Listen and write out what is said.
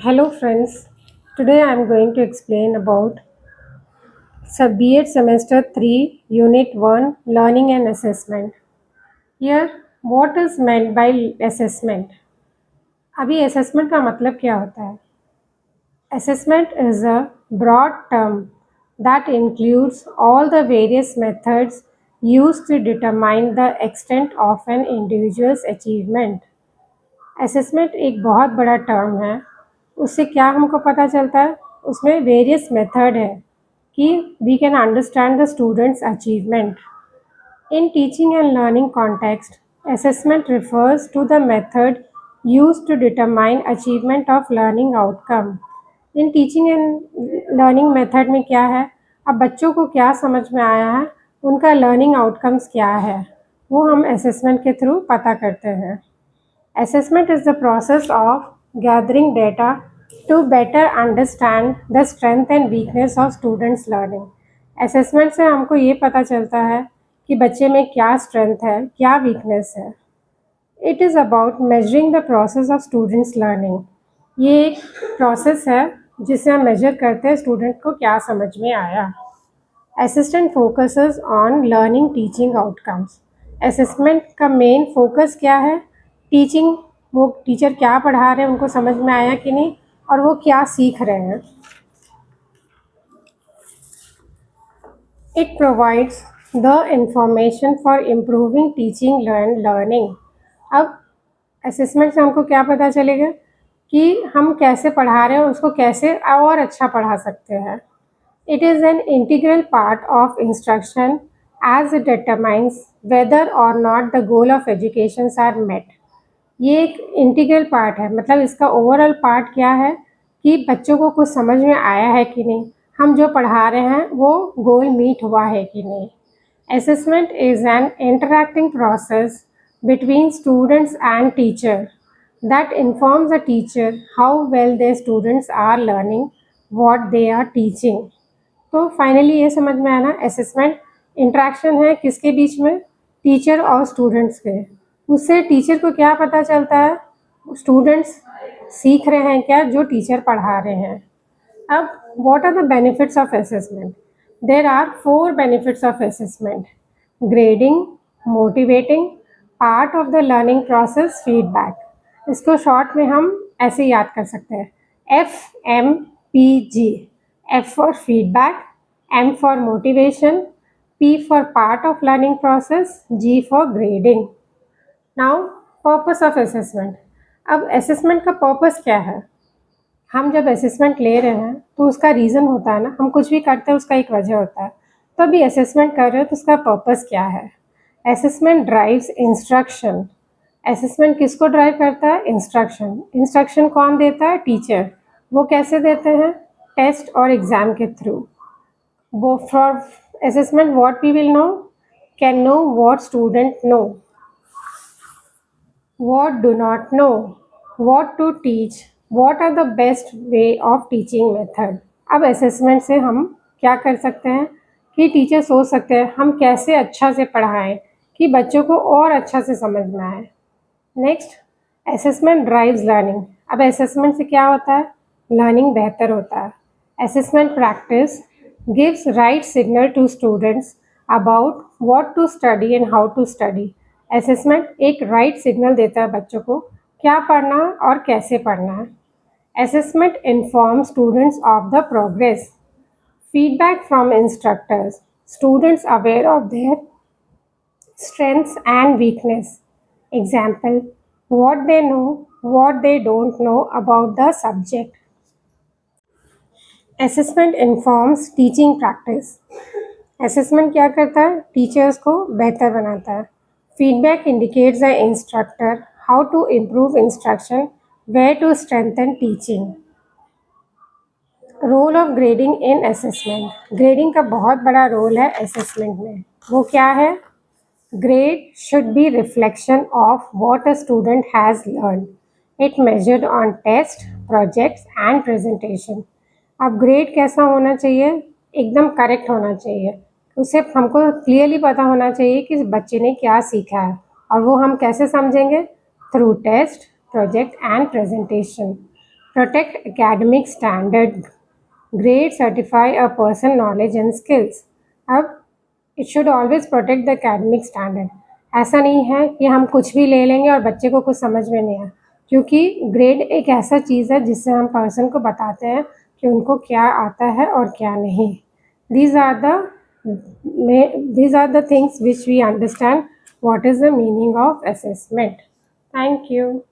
Hello friends, today I am going to explain about B.Ed Semester 3 Unit 1 Learning and Assessment. Here, what is meant by assessment? अभी assessment का मतलब क्या होता है? Assessment is a broad term that includes all the various methods used to determine the extent of an individual's achievement. Assessment एक बहुत बड़ा term है। उससे क्या हमको पता चलता है? उसमें वेरियस मेथड है कि we can understand the students achievement. In teaching and learning context, assessment refers to the method used to determine achievement of learning outcome. In teaching and learning method में क्या है? अब बच्चों को क्या समझ में आया है, उनका लर्निंग आउटकम्स क्या है, वो हम असेसमेंट के थ्रू पता करते हैं। Assessment is the process of gathering data to better understand the strength and weakness of students' learning. Assessment से हमको ये पता चलता है कि बच्चे में क्या strength है, क्या weakness है। It is about measuring the process of students' learning. ये एक process है जिसे हम measure करते हैं student को क्या समझ में आया। Assessment focuses on learning teaching outcomes. Assessment का main focus क्या है? टीचिंग, वो टीचर क्या पढ़ा रहे हैं उनको समझ में आया कि नहीं, और वो क्या सीख रहे हैं। It provides the information for improving teaching learning. अब असेसमेंट से हमको क्या पता चलेगा कि हम कैसे पढ़ा रहे हैं, उसको कैसे और अच्छा पढ़ा सकते हैं। It is an integral part of instruction as it determines whether or not the goal of education are met. ये एक इंटीग्रल पार्ट है, मतलब इसका ओवरऑल पार्ट क्या है कि बच्चों को कुछ समझ में आया है कि नहीं, हम जो पढ़ा रहे हैं वो गोल मीट हुआ है कि नहीं। Assessment is an interacting process between students and teacher that informs the teacher how well their students are learning what they are teaching। तो फाइनली ये समझ में आया ना, असेसमेंट इंटरेक्शन है किसके बीच में? टीचर और स्टूडेंट्स के। उससे टीचर को क्या पता चलता है? स्टूडेंट्स सीख रहे हैं क्या जो टीचर पढ़ा रहे हैं। अब what are the benefits of assessment? There are 4 benefits of assessment. Grading, motivating, part of the learning process, feedback. इसको शॉर्ट में हम ऐसे याद कर सकते हैं, FMPG। F for feedback, M for motivation, P for part of learning process, G for grading। Now, purpose of assessment। अब assessment का purpose क्या है? हम जब assessment ले रहे हैं तो उसका रीज़न होता है ना, हम कुछ भी करते हैं उसका एक वजह होता है। तो अभी assessment कर रहे हो तो उसका purpose क्या है? Assessment drives instruction। assessment किसको ड्राइव करता है? इंस्ट्रक्शन। इंस्ट्रक्शन कौन देता है? टीचर। वो कैसे देते हैं? टेस्ट और एग्ज़ाम के थ्रू। वो for assessment what we will know, can know what student know, what do not know, what to teach, what are the best way of teaching method। अब असेसमेंट से हम क्या कर सकते हैं कि टीचर सोच सकते हैं हम कैसे अच्छा से पढ़ाएं कि बच्चों को और अच्छा से समझ में आए। Next, assessment drives learning. अब असेसमेंट से क्या होता है? लर्निंग बेहतर होता है। Assessment practice gives right signal to students about what to study and how to study. Assessment एक राइट सिग्नल देता है बच्चों को क्या पढ़ना और कैसे पढ़ना है। Assessment inform students of the progress. Feedback from instructors, students aware of their strengths and weakness। Example, what they know, what they don't know about the subject। Assessment informs teaching practice। Assessment क्या करता है? Teachers को बेहतर बनाता है। Feedback indicates the instructor how to improve instruction, where to strengthen teaching। Role of grading in assessment. Grading का बहुत बड़ा रोल है असेसमेंट में। वो क्या है? Grade should be reflection of what a student has learned. It measured on test, projects and presentation। अब grade कैसा होना चाहिए? एकदम करेक्ट होना चाहिए। उसे हमको क्लियरली पता होना चाहिए कि बच्चे ने क्या सीखा है, और वो हम कैसे समझेंगे? Through test, project and presentation. protect academic standard, grade certify a person knowledge and skills. अब it should always protect the academic standard. ऐसा नहीं है कि हम कुछ भी ले लेंगे और बच्चे को कुछ समझ में नहीं आए, क्योंकि ग्रेड एक ऐसा चीज़ है जिससे हम पर्सन को बताते हैं कि उनको क्या आता है और क्या नहीं. These are the things which we understand what is the meaning of assessment. Thank you.